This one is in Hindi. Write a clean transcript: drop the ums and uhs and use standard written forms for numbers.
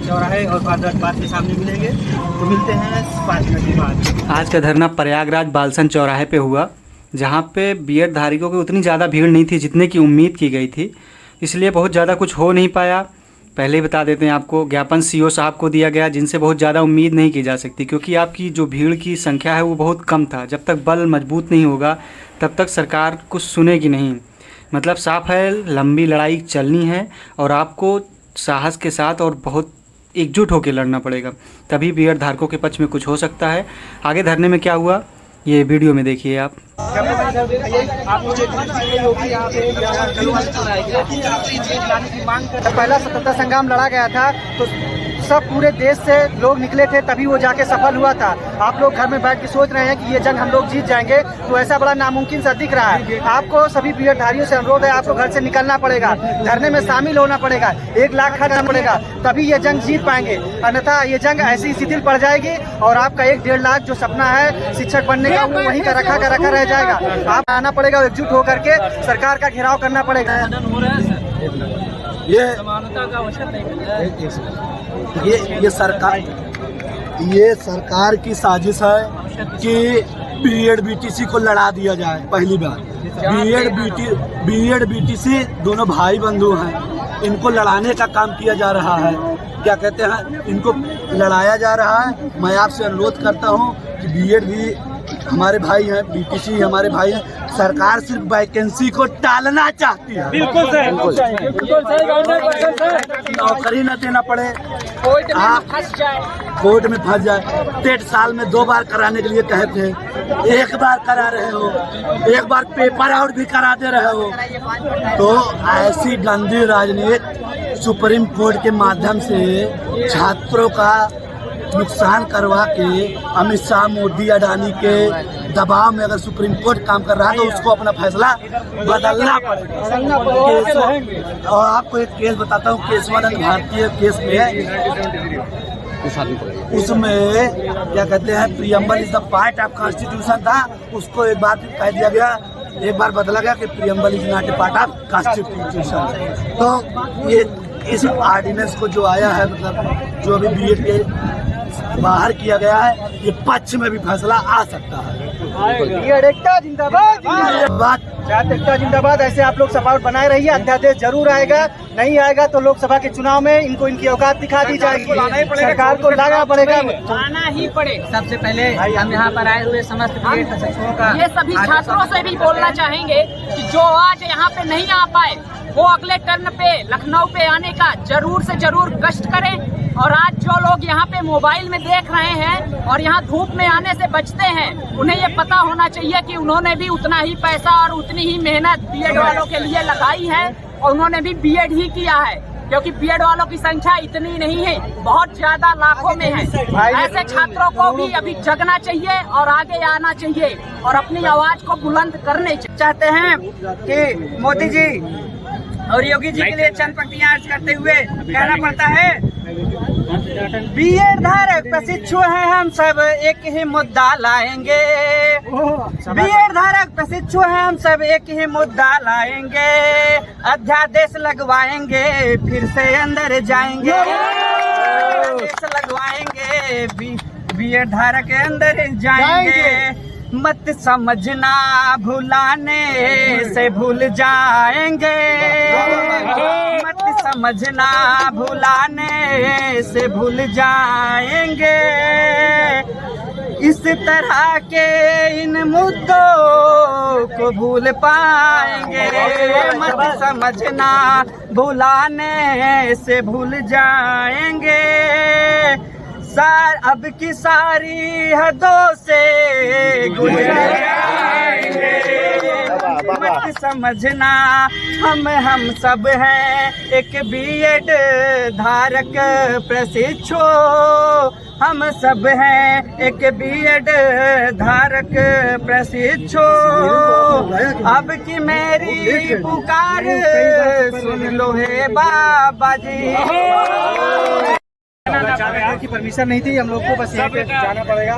बालसन चौराहे और भारद्वाज पार्क के सामने मिलेंगे। तो मिलते हैं 5 मिनट के बाद। आज का धरना प्रयागराज बालसन चौराहे पे हुआ, जहाँ पे बीएड धारकों की उतनी ज़्यादा भीड़ नहीं थी जितने की उम्मीद की गई थी, इसलिए बहुत ज़्यादा कुछ हो नहीं पाया। पहले ही बता देते हैं आपको, ज्ञापन सीओ साहब को दिया गया, जिनसे बहुत ज़्यादा उम्मीद नहीं की जा सकती, क्योंकि आपकी जो भीड़ की संख्या है वो बहुत कम था। जब तक बल मजबूत नहीं होगा तब तक सरकार कुछ सुनेगी नहीं। मतलब साफ है, लंबी लड़ाई चलनी है और आपको साहस के साथ और बहुत एकजुट होकर लड़ना पड़ेगा, तभी बीएड धारकों के पक्ष में कुछ हो सकता है। आगे धरने में क्या हुआ ये वीडियो में देखिए आप। पहला स्वतंत्रता संग्राम लड़ा गया था तो सब पूरे देश से लोग निकले थे, तभी वो जाके सफल हुआ था। आप लोग घर में बैठ के सोच रहे हैं कि ये जंग हम लोग जीत जाएंगे, तो ऐसा बड़ा नामुमकिन सा दिख रहा है। आपको सभी बीएड धारियों से अनुरोध है, आपको घर से निकलना पड़ेगा, धरने में शामिल होना पड़ेगा, 1 लाख खर्चना पड़ेगा, तभी ये जंग जीत पाएंगे। अन्यथा ये जंग ऐसी शिथिल पड़ जाएगी और आपका 1-1.5 लाख जो सपना है शिक्षक बनने का, वो वहीं का रखा रह जाएगा। आप आना पड़ेगा, एकजुट होकर के सरकार का घेराव करना पड़ेगा। ये समानता का अवसर नहीं मिल रहा है। ये सरकार की साजिश है कि बीएड बीटीसी को लड़ा दिया जाए। पहली बार बीएड बीटीसी दोनों भाई बंधु हैं, इनको लड़ाने का काम किया जा रहा है। क्या कहते हैं, इनको लड़ाया जा रहा है। मैं आपसे अनुरोध करता हूं कि बीएड भी हमारे भाई हैं, बीटीसी हमारे भाई हैं। सरकार सिर्फ वैकेंसी को टालना चाहती है। बिल्कुल सही, नौकरी न देना पड़े, आप कोर्ट में फंस जाए। 1.5 साल में 2 बार कराने के लिए कहे थे, 1 बार करा रहे हो, 1 बार पेपर आउट भी करा दे रहे हो। तो ऐसी गंदी राजनीति सुप्रीम कोर्ट के माध्यम से छात्रों का नुकसान करवा के अमित शाह, मोदी, अडानी के दबाव में अगर सुप्रीम कोर्ट काम कर रहा है तो उसको अपना फैसला बदलना पड़ेगा। और आपको एक केस बताता हूँ, केशवानंद भारतीय केस में, उसमें क्या कहते हैं, preamble is the part of constitution था, उसको एक बार कह दिया गया, एक बार बदला गया कि preamble is not a part of constitution. तो ये इस ऑर्डिनेंस को जो आया है, मतलब जो अभी बीएड के बाहर किया गया है, ये पक्ष में भी फैसला आ सकता है। बीएड एकता जिंदाबाद, जात एकता जिंदाबाद। ऐसे आप लोग सपोर्ट बनाए रहिए। अध्यादेश जरूर आएगा, नहीं आएगा तो लोकसभा के चुनाव में इनको इनकी औकात दिखा दी जाएगी। सरकार को लाना पड़ेगा, आना ही पड़ेगा। सबसे पहले हम यहाँ पर आए हुए समस्त बीएड प्रशिक्षकों का, ये सभी छात्रों से भी बोलना चाहेंगे कि जो आज यहाँ पे नहीं आ पाए वो अगले टर्न पे लखनऊ पे आने का जरूर से जरूर कष्ट करें। और आज जो लोग यहाँ पे मोबाइल में देख रहे हैं और यहाँ धूप में आने से बचते हैं, उन्हें ये पता होना चाहिए कि उन्होंने भी उतना ही पैसा और उतनी ही मेहनत बीएड वालों के लिए लगाई है और उन्होंने भी बीएड ही किया है, क्योंकि बीएड वालों की संख्या इतनी नहीं है, बहुत ज्यादा लाखों में है। ऐसे छात्रों को भी अभी जगना चाहिए और आगे आना चाहिए और अपनी आवाज को बुलंद करने चाहते हैं कि मोदी जी और योगी जी के लिए चंद पंक्तियां अर्ज करते हुए कहना पड़ता है, बीएड धारक प्रशिक्षु हैं हम सब, एक ही मुद्दा लाएंगे। बीएड धारक प्रशिक्षु हैं हम सब, एक ही मुद्दा लाएंगे। अध्यादेश लगवाएंगे, फिर से अंदर जाएंगे। अध्यादेश लगवाएंगे, बीएड धारक अंदर जाएंगे। मत समझना भुलाने से भूल जाएंगे, मत समझना भुलाने से भूल जाएंगे। इस तरह के इन मुद्दों को भूल पाएंगे। मत समझना भुलाने से भूल जाएंगे। अब की सारी हदों से गुजर जाएंगे। मत समझना हम सब हैं एक बीएड धारक प्रशिक्षु, हम सब हैं एक बीएड धारक प्रशिक्षु। अब की मेरी पुकार सुन लो हे बाबा जी। की परमिशन नहीं थी, हम लोग को बस यहाँ पे जाना पड़ेगा।